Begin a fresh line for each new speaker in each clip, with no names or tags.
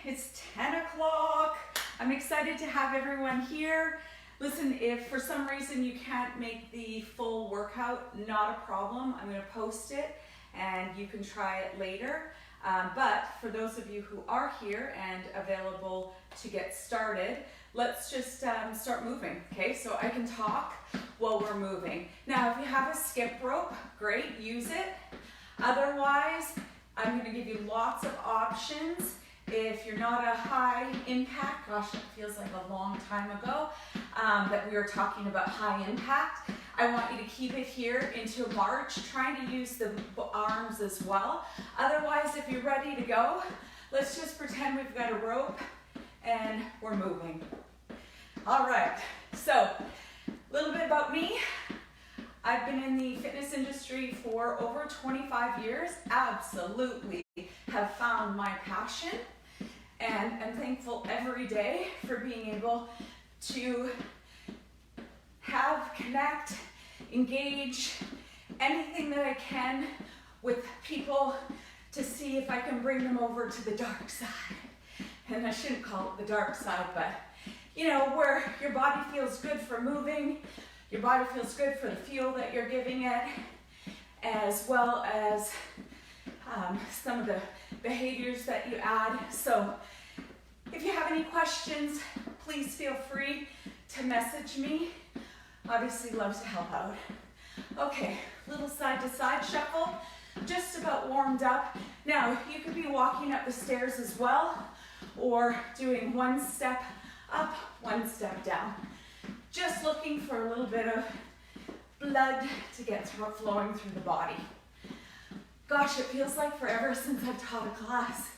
It's 10 o'clock. I'm excited to have everyone here. Listen, if for some reason you can't make the full workout, not a problem. I'm going to post it and you can try it later. But for those of you who are here and available to get started, let's just start moving, okay? So I can talk while we're moving. Now, if you have a skip rope, great, use it. Otherwise, I'm going to give you lots of options. If you're not a high impact, gosh, it feels like a long time ago that we were talking about high impact. I want you to keep it here into a march, trying to use the arms as well. Otherwise, if you're ready to go, let's just pretend we've got a rope and we're moving. All right, so a little bit about me. I've been in the fitness industry for over 25 years, absolutely have found my passion, and I'm thankful every day for being able to connect, engage, anything that I can with people to see if I can bring them over to the dark side. And I shouldn't call it the dark side, but you know, where your body feels good for moving, your body feels good for the fuel that you're giving it, as well as some of the behaviors that you add. So if you have any questions, please feel free to message me. Obviously love to help out. Okay, little side to side shuffle, just about warmed up. Now you could be walking up the stairs as well, or doing one step up, one step down. Just looking for a little bit of blood to get flowing through the body. Gosh, it feels like forever since I've taught a class,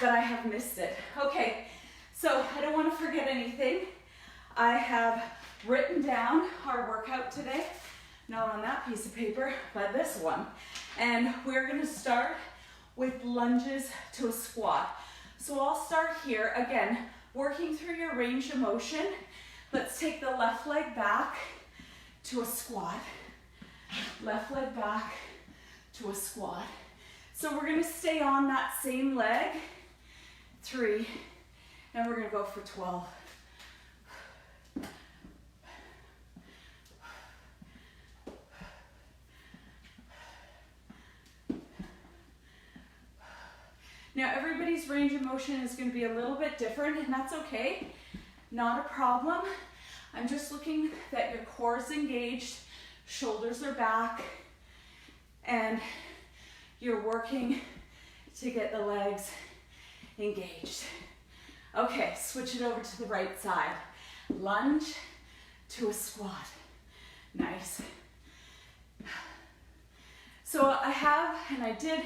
but I have missed it. Okay, so I don't want to forget anything. I have written down our workout today, not on that piece of paper, but this one. And we're going to start with lunges to a squat. So I'll start here, again, working through your range of motion. Let's take the left leg back to a squat. Left leg back to a squat. So we're going to stay on that same leg. 3, and we're going to go for 12. Now everybody's range of motion is going to be a little bit different, and that's okay. Not a problem. I'm just looking that your core is engaged, shoulders are back, and you're working to get the legs engaged. Okay, switch it over to the right side. Lunge to a squat. Nice. So I have, and I did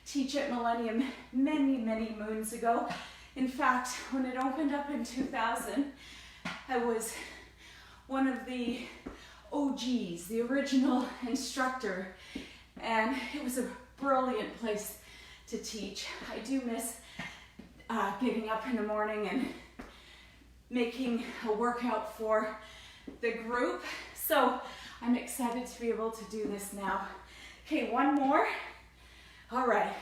teach at Millennium many moons ago. In fact, when it opened up in 2000, I was one of the OGs, the original instructor, and it was a brilliant place to teach. I do miss getting up in the morning and making a workout for the group, so I'm excited to be able to do this now. Okay, one more. All right,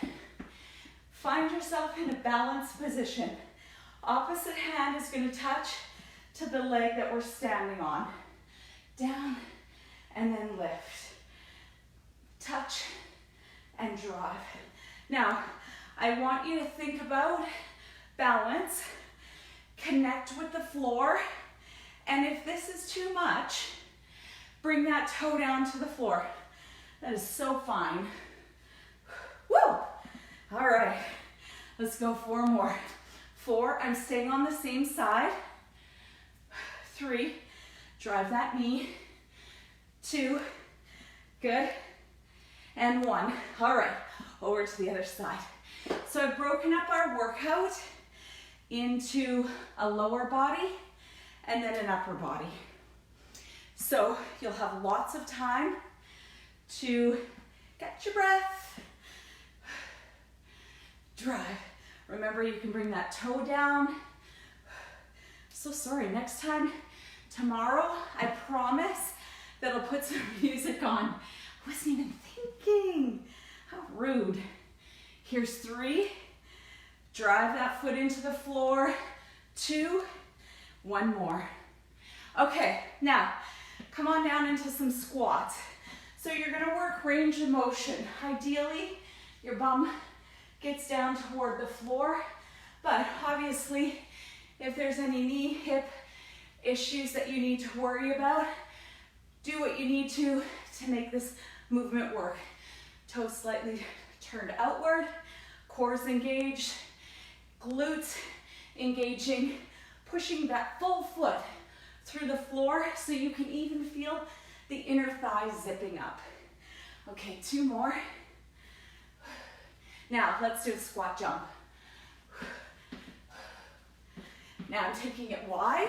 find yourself in a balanced position. Opposite hand is going to touch to the leg that we're standing on. Down and then lift. Touch and drive. Now, I want you to think about balance, connect with the floor, and if this is too much, bring that toe down to the floor. That is so fine. Woo! All right, let's go 4 more. 4, I'm staying on the same side. 3, drive that knee. 2, good. And 1, all right, over to the other side. So I've broken up our workout into a lower body and then an upper body. So you'll have lots of time to get your breath. Drive. Remember, you can bring that toe down. So sorry, next time, tomorrow, I promise that I'll put some music on. I wasn't even thinking. How rude. Here's 3, Drive that foot into the floor. 2, 1 more. Okay, now come on down into some squats. So you're gonna work range of motion. Ideally, your bum gets down toward the floor, but obviously, if there's any knee, hip issues that you need to worry about, do what you need to make this movement work. Toes slightly turned outward, cores engaged, glutes engaging, pushing that full foot through the floor so you can even feel the inner thighs zipping up. Okay, 2 more. Now, let's do a squat jump. Now I'm taking it wide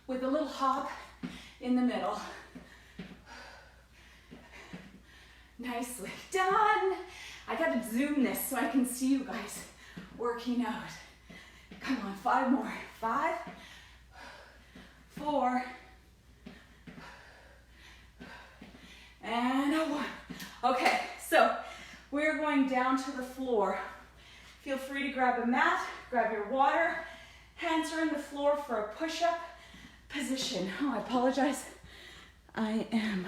with a little hop in the middle. Nicely done. I gotta zoom this so I can see you guys working out. Come on, 5 more. 5, 4, and a 1. Okay, so we're going down to the floor. Feel free to grab a mat, grab your water. Hands are on the floor for a push-up position. Oh, I apologize. I am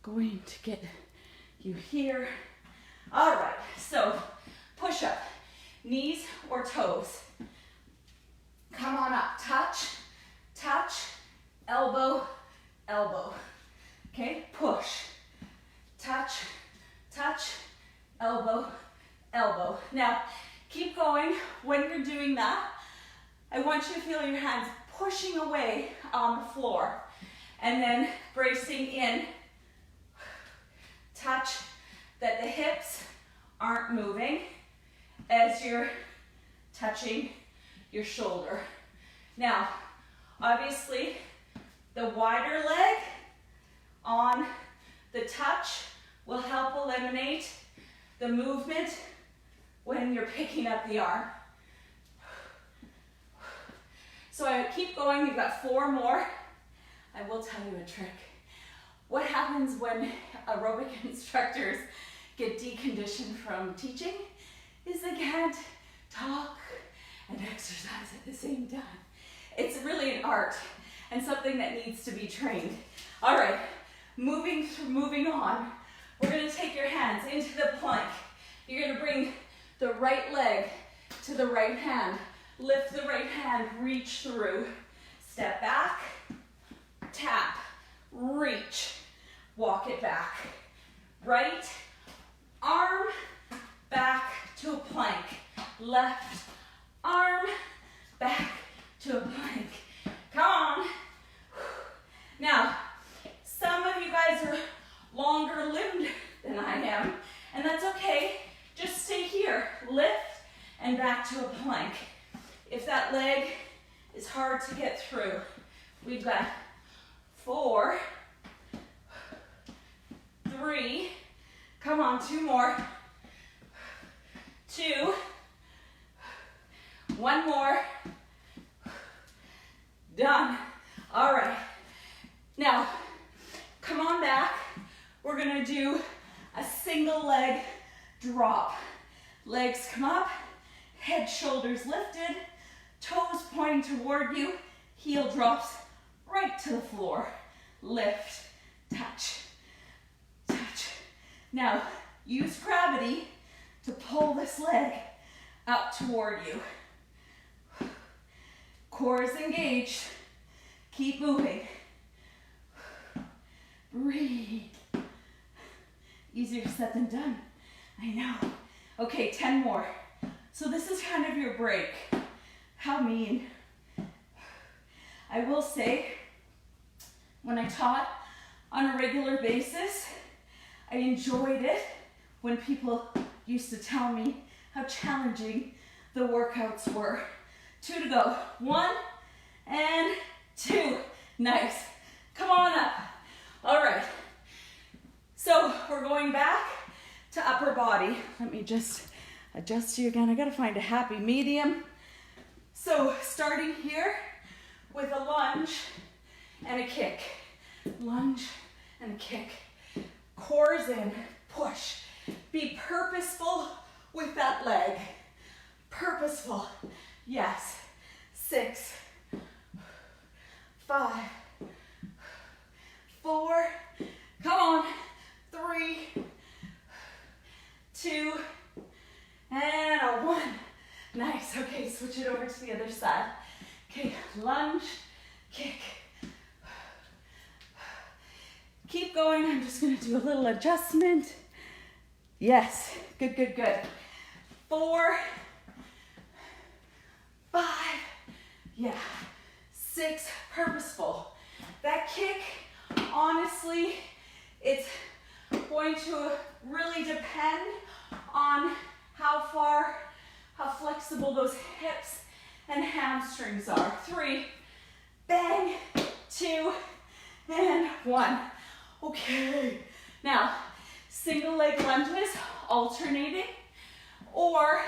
going to get you here. All right, so push-up, knees or toes. Come on up, touch, touch, elbow, elbow. Okay, push, touch, touch, elbow, elbow. Now, keep going. When you're doing that, I want you to feel your hands pushing away on the floor and then bracing in. Touch that the hips aren't moving as you're touching your shoulder. Now, obviously, the wider leg on the touch will help eliminate the movement when you're picking up the arm. So I keep going, you've got 4 more. I will tell you a trick. What happens when aerobic instructors get deconditioned from teaching is they can't talk and exercise at the same time. It's really an art and something that needs to be trained. All right, moving on. We're gonna take your hands into the plank. You're gonna bring the right leg to the right hand. Lift the right hand, reach through. Step back, tap, reach, walk it back. Right arm back to a plank. Left arm back to a plank. Come on. Now, some of you guys are longer limbed than I am, and that's okay. Just stay here. Lift and back to a plank. If that leg is hard to get through, we've got 4, 3, come on, 2 more, 2, 1 more, done. All right, now come on back. We're gonna do a single leg drop. Legs come up, head, shoulders lifted, toes pointing toward you, heel drops right to the floor. Lift, touch, touch. Now, use gravity to pull this leg up toward you. Core is engaged. Keep moving. Breathe. Easier said than done. I know. Okay, 10 more. So this is kind of your break. How mean. I will say, when I taught on a regular basis, I enjoyed it when people used to tell me how challenging the workouts were. 2 to go. 1 and 2. Nice. Come on up. All right. So we're going back to upper body. Let me just adjust you again. I gotta find a happy medium. So starting here with a lunge and a kick. Lunge and a kick. Cores in, push. Be purposeful with that leg. purposeful. Yes. 6, 5, 4, come on, 3, 2, and a 1. Nice. Okay, switch it over to the other side. Okay, lunge, kick. Keep going. I'm just going to do a little adjustment. Yes. Good, good, good. 4, 5, yeah, 6, purposeful. That kick, honestly, it's going to really depend on how flexible those hips and hamstrings are. 3, bang, 2, and 1. Okay, now, single leg lunges, alternating, or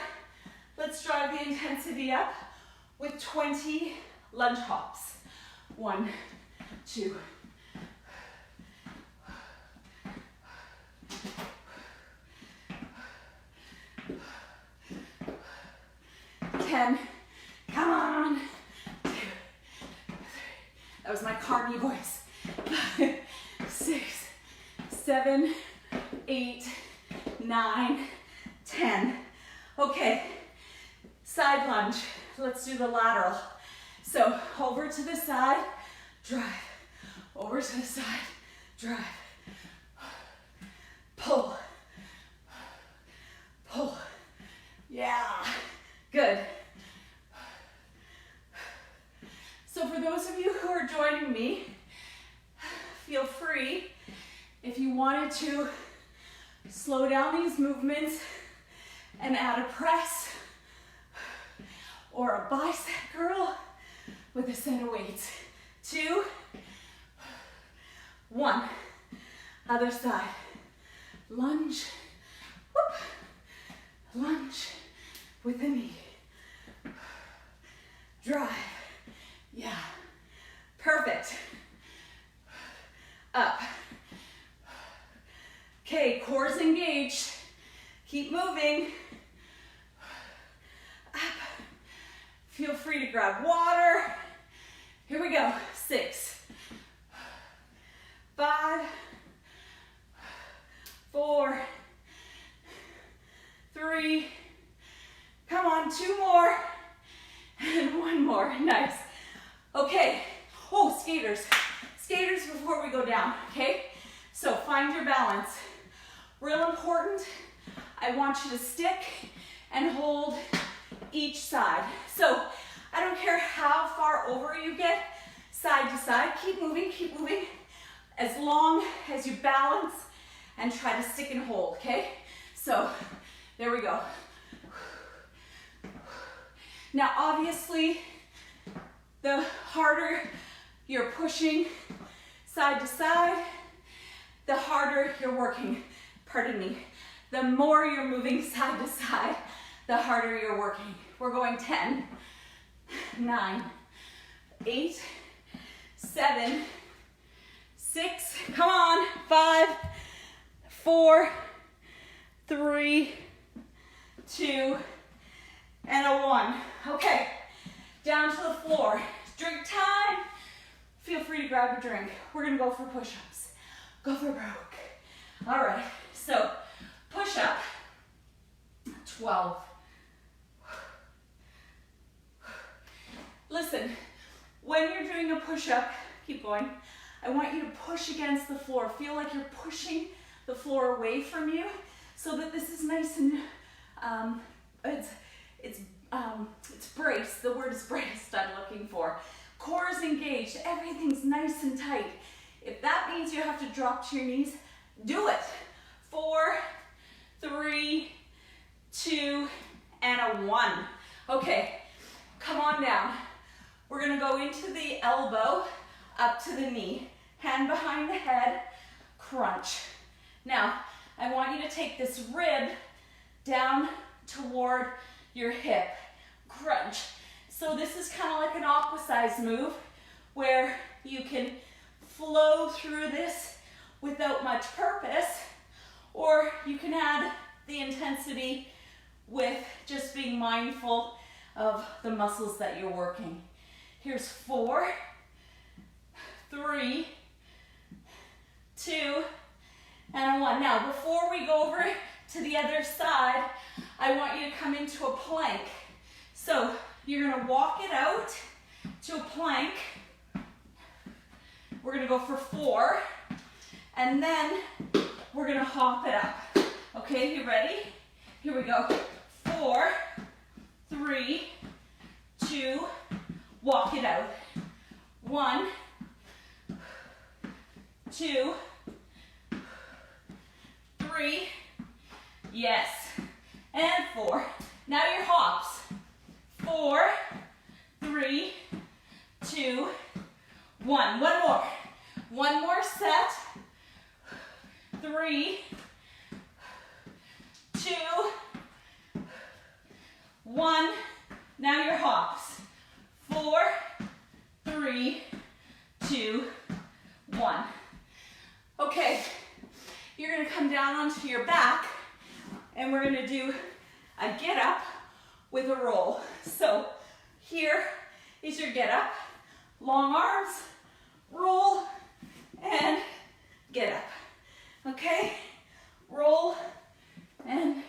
let's drive the intensity up with 20 lunge hops. 1, 2. 10. Come on. 2, 3. That was my carny voice. 5, 6, 7, 8, 9, 10. Okay, side lunge. Let's do the lateral. So over to the side, drive. Over to the side, drive. Pull. Pull. Yeah, good. So for those of you who are joining me, feel free, if you wanted to slow down these movements and add a press or a bicep curl with a set of weights. 2, 1. Other side. Lunge. Whoop. Lunge with the knee. Drive. Yeah. Perfect. Up. Okay, core's engaged. Keep moving. Up. Feel free to grab water. Here we go. 6, 5, 4, 3, come on, 2 more, and 1 more. Nice. Okay. Oh, skaters. Skaters before we go down, okay? So find your balance. Real important, I want you to stick and hold each side. So I don't care how far over you get, side to side, keep moving, as long as you balance and try to stick and hold, okay? So there we go. Now obviously, the harder you're pushing side to side, the harder you're working, pardon me. The more you're moving side to side, the harder you're working. We're going 10, 9, 8, 7, 6, come on, 5, 4, 3, 2, and a 1. Okay, down to the floor. Drink time. Feel free to grab a drink. We're gonna go for push-ups. Go for broke. All right, so push-up, 12. Listen, when you're doing a push-up, keep going, I want you to push against the floor. Feel like you're pushing the floor away from you so that this is nice and, it's braced. The word is braced I'm looking for. Core is engaged. Everything's nice and tight. If that means you have to drop to your knees, do it. 4, 3, 2, and a 1. Okay, come on down. We're gonna go into the elbow, up to the knee. Hand behind the head, crunch. Now, I want you to take this rib down toward your hip, crunch. So this is kind of like an aqua-sized move where you can flow through this without much purpose, or you can add the intensity with just being mindful of the muscles that you're working. Here's 4, 3, 2, and 1. Now, before we go over to the other side, I want you to come into a plank. So you're gonna walk it out to a plank. We're gonna go for 4, and then we're gonna hop it up. Okay, you ready? Here we go. 4, 3, 2, walk it out. 1, 2, 3, yes, and 4. Now your hops. 4, 3, 2, 1. One more. One more set. 3, 2, 1. Now your hops. 4, 3, 2, 1. Okay, you're gonna come down onto your back and we're gonna do a get up with a roll. So here is your get up, long arms, roll, and get up. Okay, roll and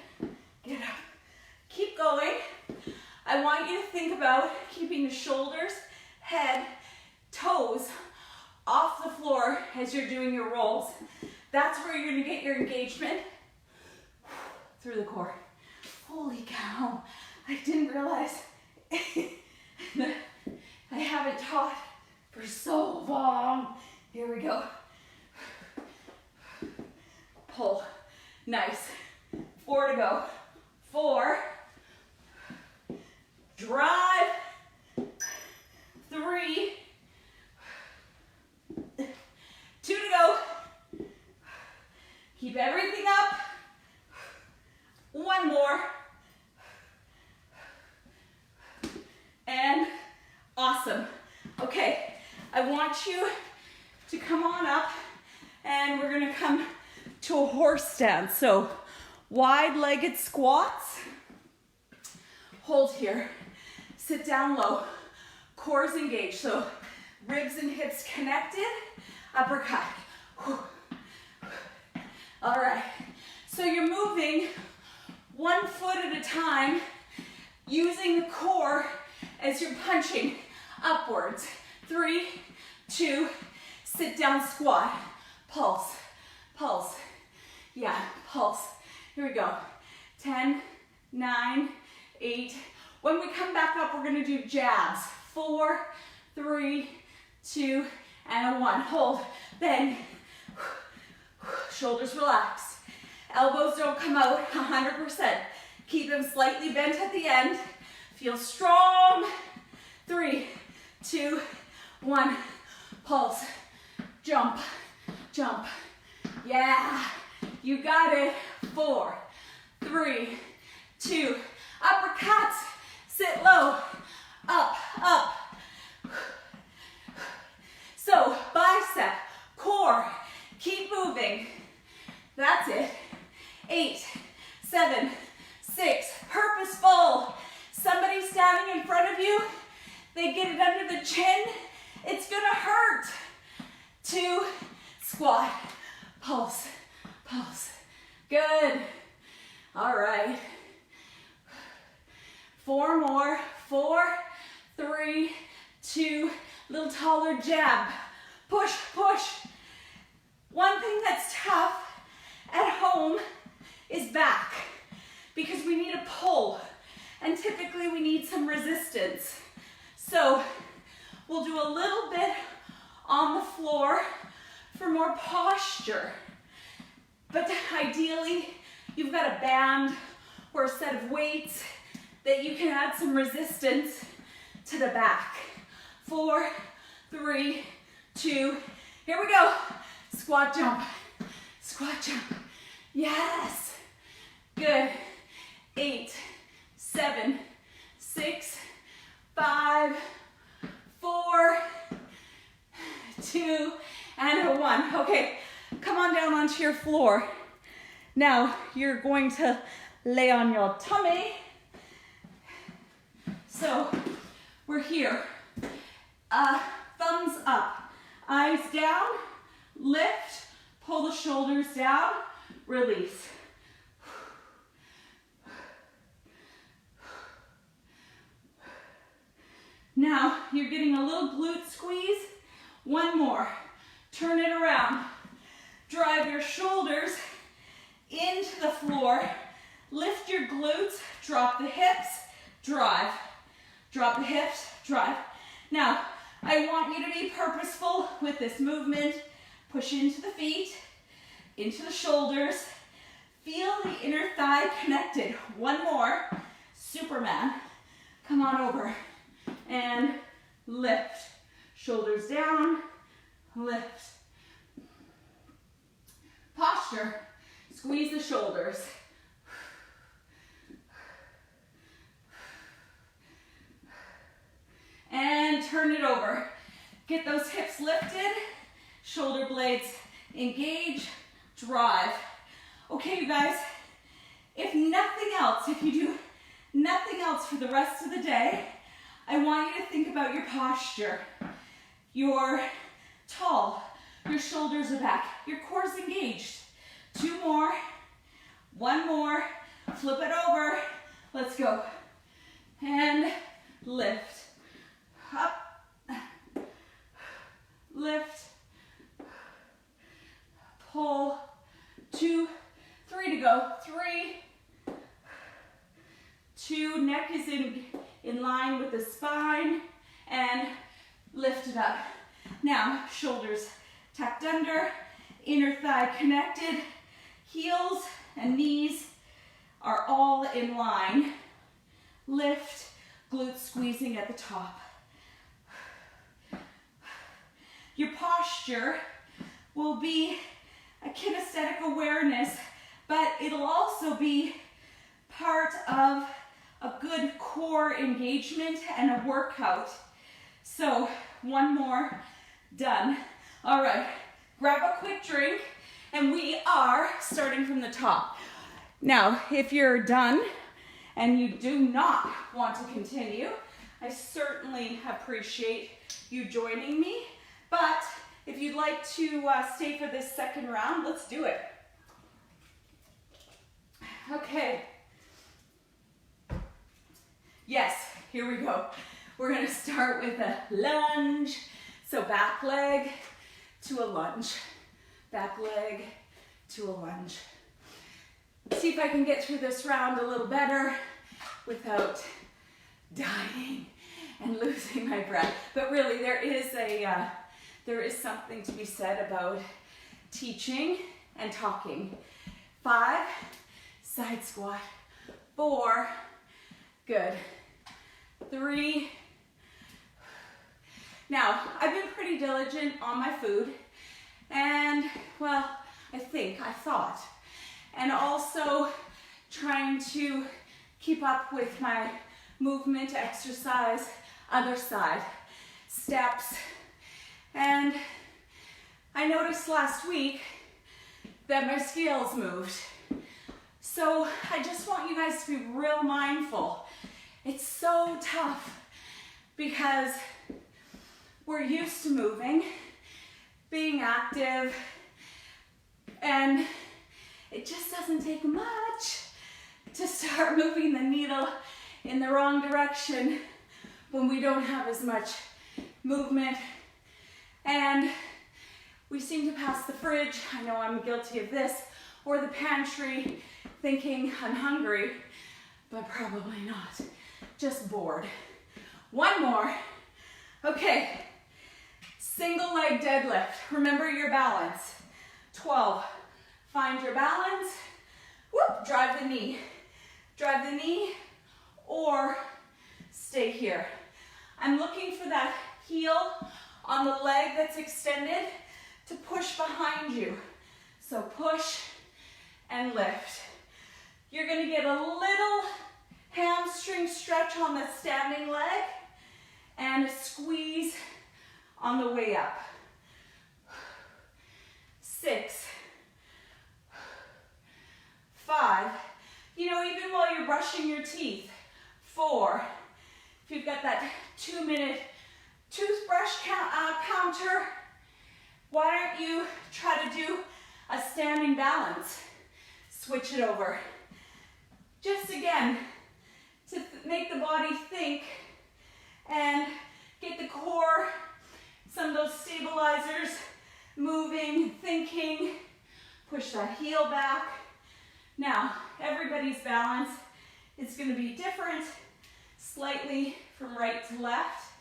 get up. Keep going. I want you to think about keeping the shoulders, head, toes off the floor as you're doing your rolls. That's where you're gonna get your engagement through the core. Holy cow, I didn't realize that I haven't taught for so long. Here we go. Pull, nice. 4 to go. 4, drive, 3, 2 to go. Keep everything up. 1 more. And awesome. Okay, I want you to come on up and we're gonna come to a horse stance. So wide-legged squats. Hold here. Sit down low. Core's engaged. So ribs and hips connected. Uppercut. All right. So you're moving 1 foot at a time, using the core as you're punching upwards. 3, 2, sit down squat. Pulse, pulse. Yeah, pulse. Here we go. 10, 9, 8. When we come back up, we're gonna do jabs. 4, 3, 2, and 1. Hold, bend. Shoulders relaxed. Elbows don't come out 100%. Keep them slightly bent at the end. Feel strong. 3, 2, 1. Pulse. Jump, jump. Yeah, you got it. 4, 3, 2. Uppercuts. Sit low. Up, up. So, bicep, core. Keep moving. That's it. 8, 7, 6. Purposeful. Somebody standing in front of you, they get it under the chin. It's gonna hurt. 2, squat. Pulse, pulse. Good. All right. 4 more. 4, 3, 2. Little taller jab. Push, push. One thing that's tough at home is back, because we need a pull, and typically we need some resistance. So we'll do a little bit on the floor for more posture, but ideally you've got a band or a set of weights that you can add some resistance to the back. 4, 3, 2, here we go. Squat jump, squat jump. Yes, good. 8, 7, 6, 5, 4, 2, and a 1. Okay, come on down onto your floor. Now you're going to lay on your tummy. here. Thumbs up, eyes down, lift, pull the shoulders down, release. Now, you're getting a little glute squeeze. One more. Turn it around. Drive your shoulders into the floor. Lift your glutes. Drop the hips. Drive. Drop the hips. Drive. Now, I want you to be purposeful with this movement. Push into the feet, into the shoulders. Feel the inner thigh connected. One more. Superman. Come on over. And lift. Shoulders down, lift. Posture. Squeeze the shoulders. And turn it over. Get those hips lifted. Shoulder blades engage. Drive. Okay, you guys, if nothing else, if you do nothing else for the rest of the day, I want you to think about your posture. You're tall, your shoulders are back, your core's engaged. 2 more, 1 more, flip it over, let's go. And lift, up, lift, pull, 2, 3 to go, 3, 2, neck is in line with the spine, and lift it up. Now, shoulders tucked under, inner thigh connected, heels and knees are all in line. Lift, glutes squeezing at the top. Your posture will be a kinesthetic awareness, but it'll also be part of a good core engagement and a workout. So 1 more, done. All right, grab a quick drink, and we are starting from the top. Now, if you're done and you do not want to continue, I certainly appreciate you joining me, but if you'd like to stay for this second round, let's do it. Okay. Yes, here we go. We're gonna start with a lunge. So back leg to a lunge. Back leg to a lunge. See if I can get through this round a little better without dying and losing my breath. But really, there is something to be said about teaching and talking. 5, side squat. 4, good. 3. Now, I've been pretty diligent on my food, and well, I thought, and also trying to keep up with my movement, exercise, other side, steps, and I noticed last week that my scales moved. So I just want you guys to be real mindful. It's so tough because we're used to moving, being active, and it just doesn't take much to start moving the needle in the wrong direction when we don't have as much movement. And we seem to pass the fridge, I know I'm guilty of this, or the pantry thinking I'm hungry, but probably not, just bored. 1 more. Okay, single leg deadlift. Remember your balance. 12, find your balance. Whoop, drive the knee. Drive the knee or stay here. I'm looking for that heel on the leg that's extended to push behind you. So push and lift. You're gonna get a little hamstring stretch on the standing leg and a squeeze on the way up. 6, 5, you know, even while you're brushing your teeth. 4, if you've got that 2-minute toothbrush counter, why don't you try to do a standing balance? Switch it over. Just again, to make the body think and get the core, some of those stabilizers moving, thinking. Push that heel back. Now, everybody's balance is going to be different, slightly from right to left.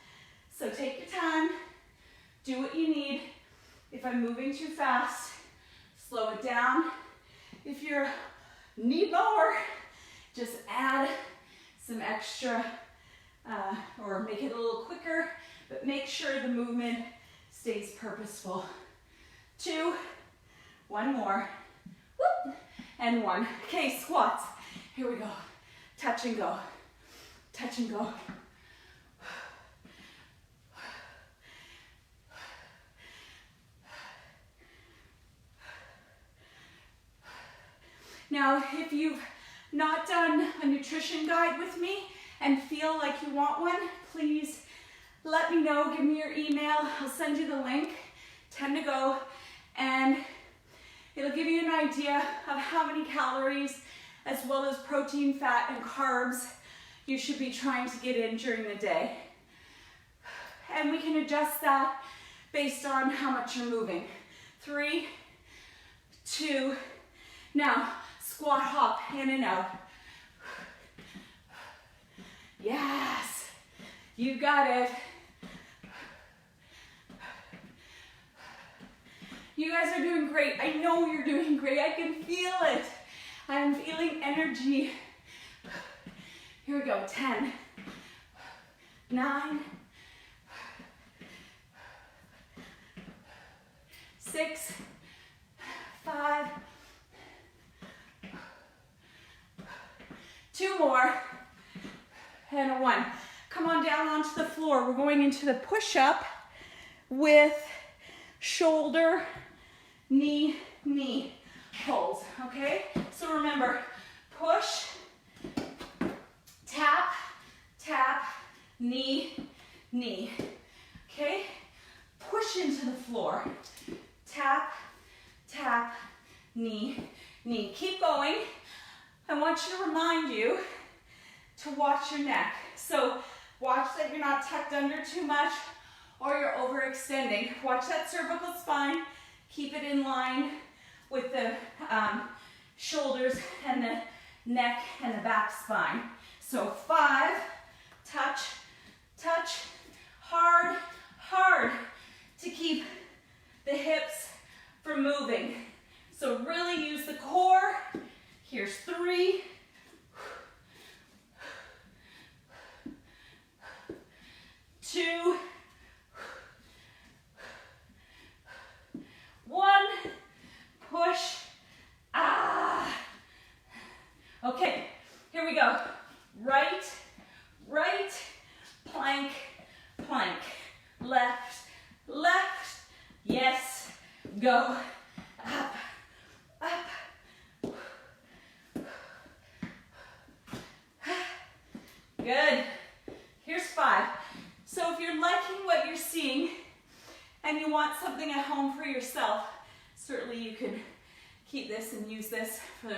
So take your time, do what you need. If I'm moving too fast, slow it down. If you're a knee bower, just add some extra or make it a little quicker, but make sure the movement stays purposeful. 2, 1 more, whoop, and 1. Okay, squats. Here we go. Touch and go. Touch and go. Now, if you've not done a nutrition guide with me and feel like you want one, please let me know. Give me your email. I'll send you the link. 10 to go. And it'll give you an idea of how many calories, as well as protein, fat, and carbs you should be trying to get in during the day. And we can adjust that based on how much you're moving. 3, 2, now squat hop in and out. Yes, you got it. You guys are doing great. I know you're doing great. I can feel it. I'm feeling energy. Here we go. 10, 9, 6, 5, 2 more, and a 1. Come on down onto the floor. We're going into the push-up with shoulder, knee, knee pulls, okay? So remember, push, tap, tap, knee, knee, okay? Push into the floor, tap, tap, knee, knee. Keep going. I want you to remind you to watch your neck. So watch that you're not tucked under too much or you're overextending. Watch that cervical spine. Keep it in line with the shoulders and the neck and the back spine. So 5, touch, touch, hard, hard to keep the hips from moving. So really use the core. Here's 3, 2, 1, push, Okay, here we go. Right, right, plank, plank. Left, left, yes, go. Up, up. Good. Here's 5. So if you're liking what you're seeing and you want something at home for yourself, certainly you can keep this and use this for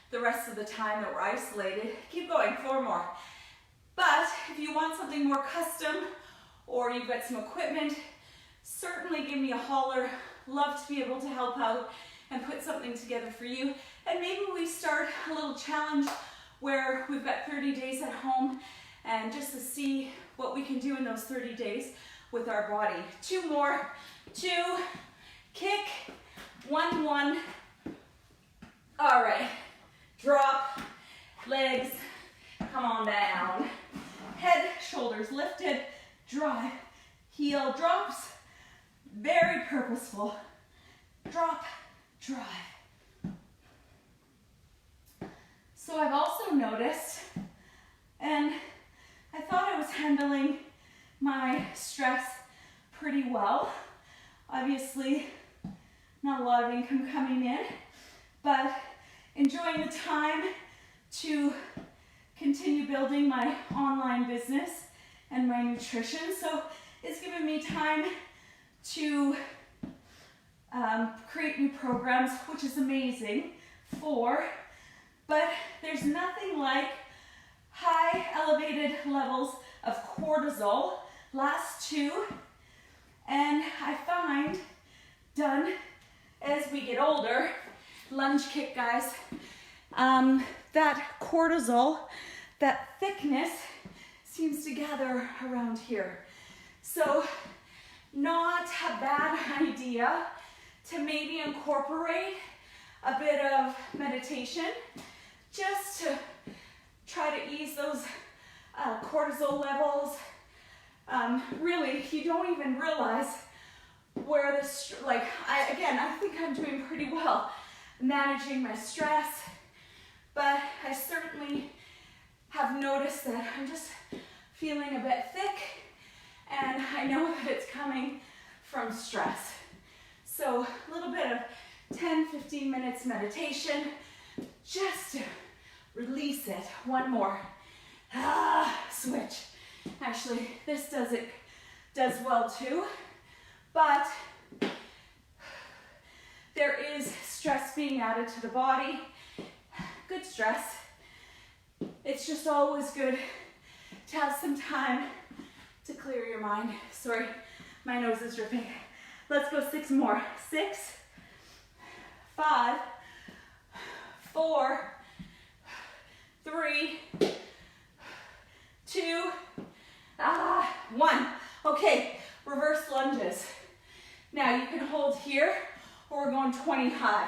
the rest of the time that we're isolated. Keep going, 4 more. But if you want something more custom or you've got some equipment, certainly give me a holler. Love to be able to help out and put something together for you. And maybe we start a little challenge where we've got 30 days at home and just to see what we can do in those 30 days with our body. 2 more. 2, kick, 1, 1. All right, drop, legs, come on down. Head, shoulders lifted, drive, heel drops, very purposeful. Drop, drive. So I've also noticed, and I thought I was handling my stress pretty well. Obviously, not a lot of income coming in, but enjoying the time to continue building my online business and my nutrition. So it's given me time to create new programs, which is amazing. But there's nothing like high elevated levels of cortisol, last two, and I find done as we get older, lunge kick guys, that cortisol, that thickness seems to gather around here. So not a bad idea to maybe incorporate a bit of meditation just to try to ease those cortisol levels. Really, you don't even realize where this, I think I'm doing pretty well managing my stress, but I certainly have noticed that I'm just feeling a bit thick, and I know that it's coming from stress. So a little bit of 10-15 minutes meditation just to release it. One more. Switch. Actually, this does well too, but there is stress being added to the body. Good stress. It's just always good to have some time to clear your mind. Sorry, my nose is dripping. Let's go 6 more. 6, 5, 4, 3, 2, 1. Okay, reverse lunges. Now you can hold here, or we're going 20 high.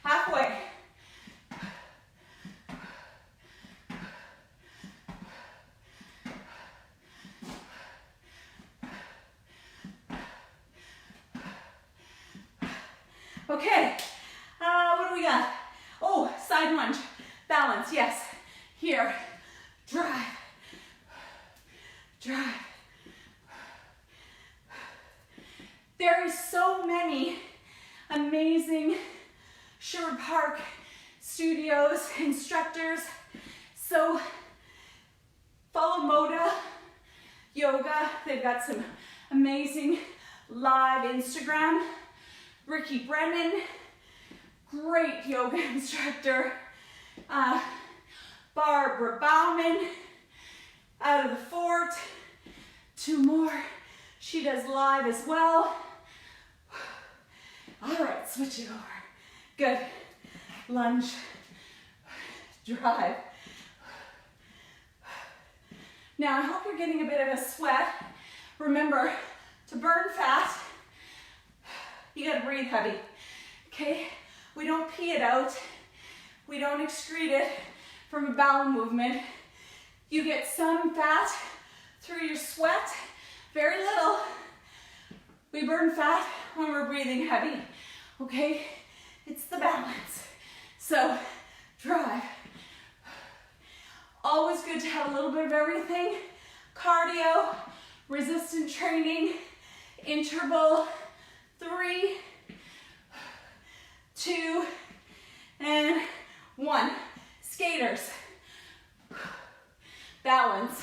Halfway. Okay, what do we got? Oh, side lunge, balance, yes. Here, drive, drive. There is so many amazing Sherwood Park studios, instructors. So follow Moda Yoga. They've got some amazing live Instagram. Ricky Brennan, great yoga instructor. Barbara Bauman, out of the fort. 2 more. She does live as well. All right, switch it over. Good. Lunge, drive. Now I hope you're getting a bit of a sweat. Remember, to burn fat, you gotta breathe heavy, okay? We don't pee it out. We don't excrete it from a bowel movement. You get some fat through your sweat, very little. We burn fat when we're breathing heavy, okay? It's the balance. So, drive. Always good to have a little bit of everything. Cardio, resistance training, interval. 3, 2, and 1. Skaters. Balance.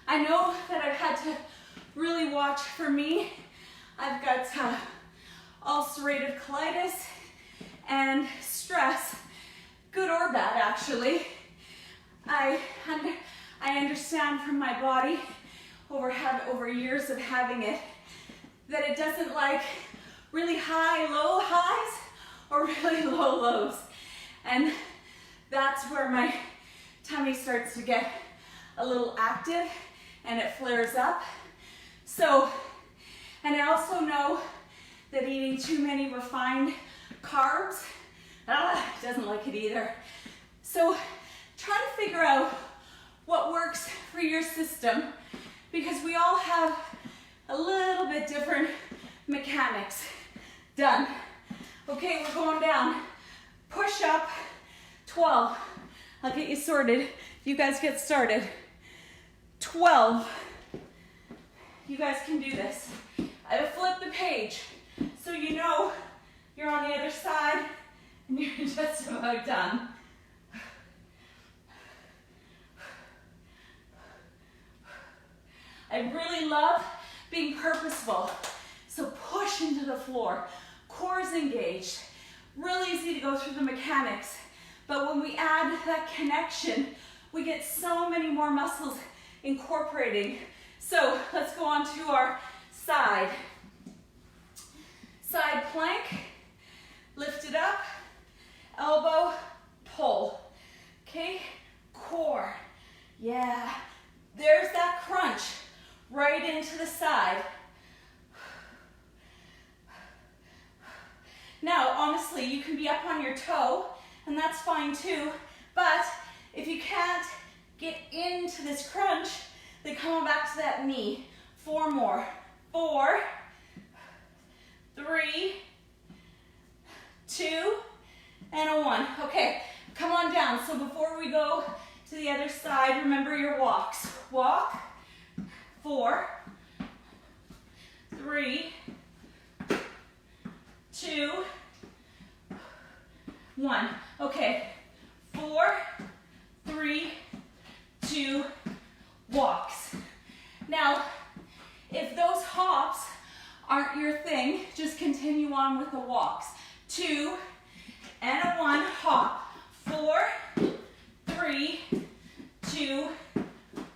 I know that I've had to really watch for me. I've got ulcerative colitis and stress, good or bad actually. I understand from my body over years of having it that it doesn't like really high, low highs or really low lows. And that's where my tummy starts to get a little active and it flares up. So, and I also know that eating too many refined carbs, doesn't like it either. So try to figure out what works for your system, because we all have a little bit different mechanics. Done. Okay, we're going down. Push up, 12. I'll get you sorted. You guys get started. 12. You guys can do this. I have flipped the page so you know you're on the other side and you're just about done. I really love being purposeful. So push into the floor. Core is engaged. Really easy to go through the mechanics. But when we add that connection, we get so many more muscles incorporating. So let's go on to our side. Side plank. Lift it up. Elbow, pull. Okay? Core. Yeah. There's that crunch. Right into the side. Now, honestly, you can be up on your toe, and that's fine too, but if you can't get into this crunch, then come on back to that knee. 4 more. 4, 3, 2, and a 1. Okay, come on down. So before we go to the other side, remember your walks. Walk. 4, 3, 2, 1. Okay, 4, 3, 2, walks. Now, if those hops aren't your thing, just continue on with the walks. 2 and a 1, hop. 4, 3, 2,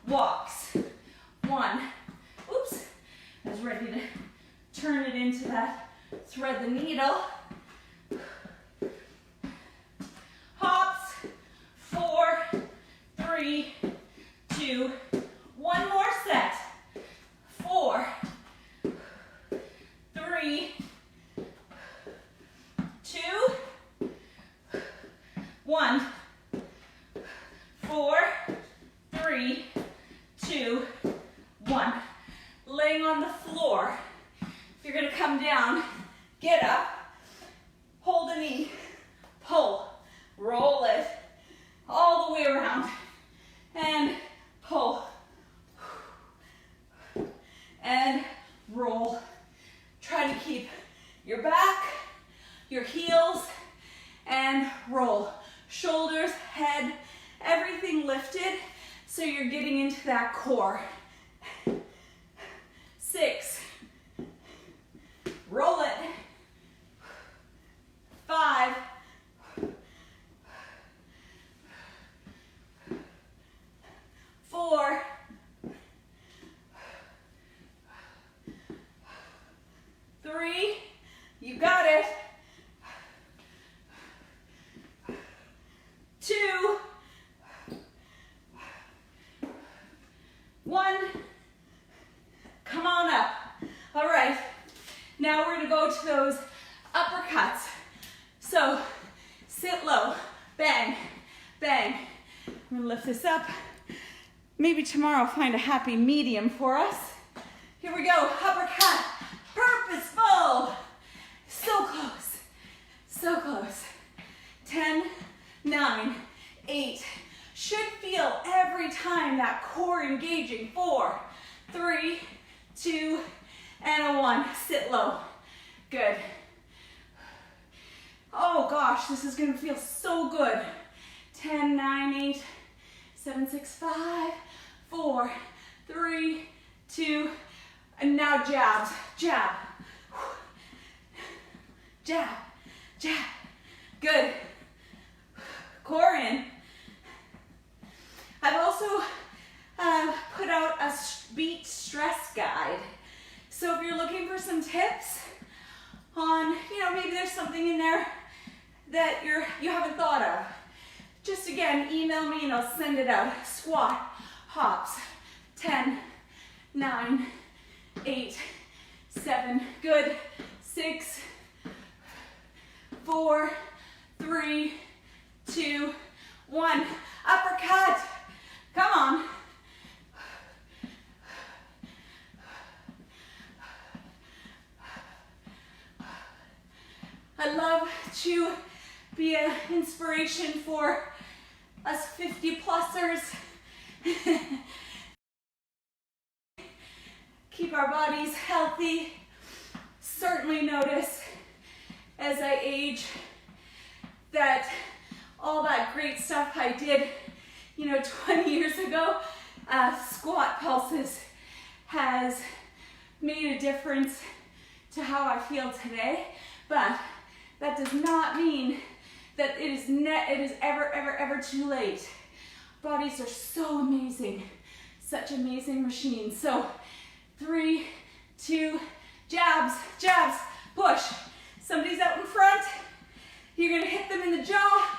walks. 1. Oops. I was ready to turn it into that thread the needle. Hops. 4, 3, 2. 1 more set. 4, 3, 2, 1. 4, 3, 2, 1. Laying on the floor. If you're going to come down, get up, hold a knee, pull, roll it all the way around, and pull, and roll. Try to keep your back, your heels, and roll. Shoulders, head, everything lifted, so you're getting into that core. 6, roll it. 5, 4, 3, you got it. 2, 1, come on up. All right, now we're gonna go to those uppercuts. So, sit low, bang, bang. I'm gonna lift this up. Maybe tomorrow I'll find a happy medium for us. Here we go, uppercut, purposeful. So close, so close. 10, 9, 8. Should feel every time that core engaging. 4, 3, 2, and a 1. Sit low. Good. Oh gosh, this is gonna feel so good. 10, 9, 8, 7, 6, 5, 4, 3, 2, and now jabs. Jab. Jab. Jab. Good. Core in. I've also put out a beat stress guide. So if you're looking for some tips on, maybe there's something in there that you haven't thought of, just again, email me and I'll send it out. Squat, hops, 10, 9, 8, 7, good, 6, 4, 3, 2, 1. Uppercut. Come on. I love to be an inspiration for us 50-plussers. Keep our bodies healthy. Certainly notice as I age that all that great stuff I did, 20 years ago, Squat Pulses has made a difference to how I feel today, but that does not mean that it is ever too late. Bodies are so amazing, such amazing machines. So 3, 2, jabs, jabs, push. Somebody's out in front, you're gonna hit them in the jaw,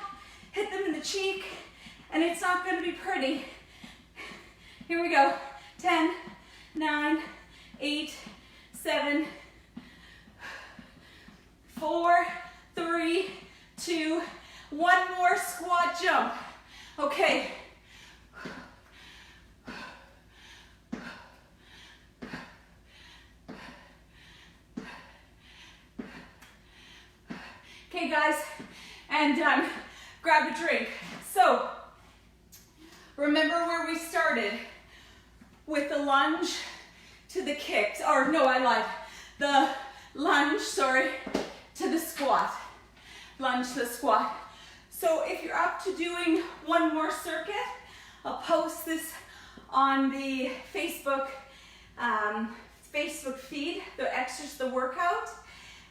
hit them in the cheek, and it's not gonna be pretty. Here we go. 10, 9, 8, 7, 4, 3, 2, one more squat jump. Okay. Okay, guys, and grab a drink. So, remember where we started with the lunge to the kick, or no, I lied. The lunge, to the squat. Lunge to the squat. So if you're up to doing one more circuit, I'll post this on the Facebook feed, the workout,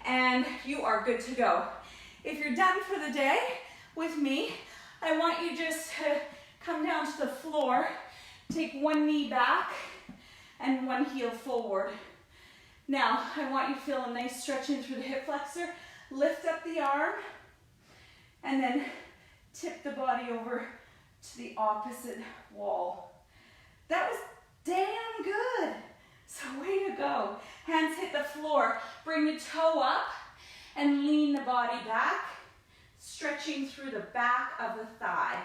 and you are good to go. If you're done for the day with me, I want you just to come down to the floor, take one knee back and one heel forward. Now, I want you to feel a nice stretching through the hip flexor. Lift up the arm and then tip the body over to the opposite wall. That was damn good. So way to go. Hands hit the floor. Bring the toe up and lean the body back, stretching through the back of the thigh.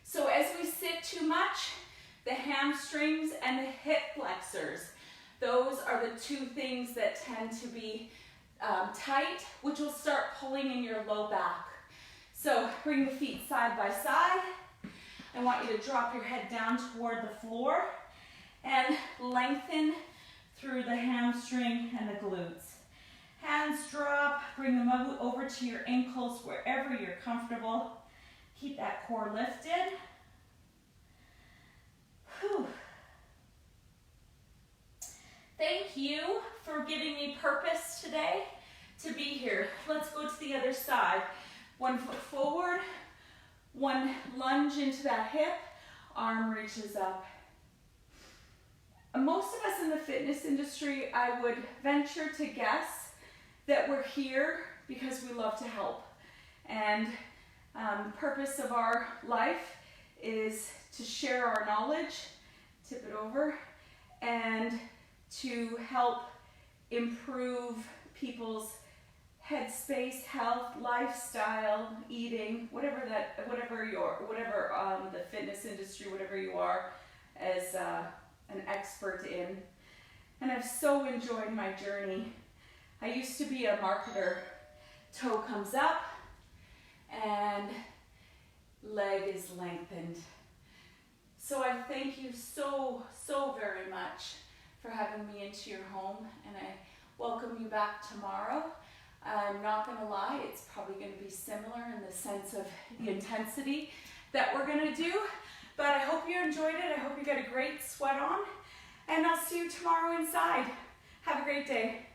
So as we sit too much, the hamstrings and the hip flexors, those are the two things that tend to be tight, which will start pulling in your low back. So bring the feet side by side. I want you to drop your head down toward the floor and lengthen through the hamstring and the glutes. Hands drop, bring them over to your ankles wherever you're comfortable. Keep that core lifted. Whew. Thank you for giving me purpose today to be here. Let's go to the other side. 1 foot forward, one lunge into that hip, arm reaches up. Most of us in the fitness industry, I would venture to guess that we're here because we love to help. And purpose of our life is to share our knowledge, tip it over, and to help improve people's headspace, health, lifestyle, eating, whatever the fitness industry, whatever you are as an expert in. And I've so enjoyed my journey. I used to be a marketer. Toe comes up and leg is lengthened. So I thank you so very much for having me into your home, and I welcome you back tomorrow. I'm not going to lie, it's probably going to be similar in the sense of the intensity that we're going to do, but I hope you enjoyed it. I hope you got a great sweat on, and I'll see you tomorrow inside. Have a great day.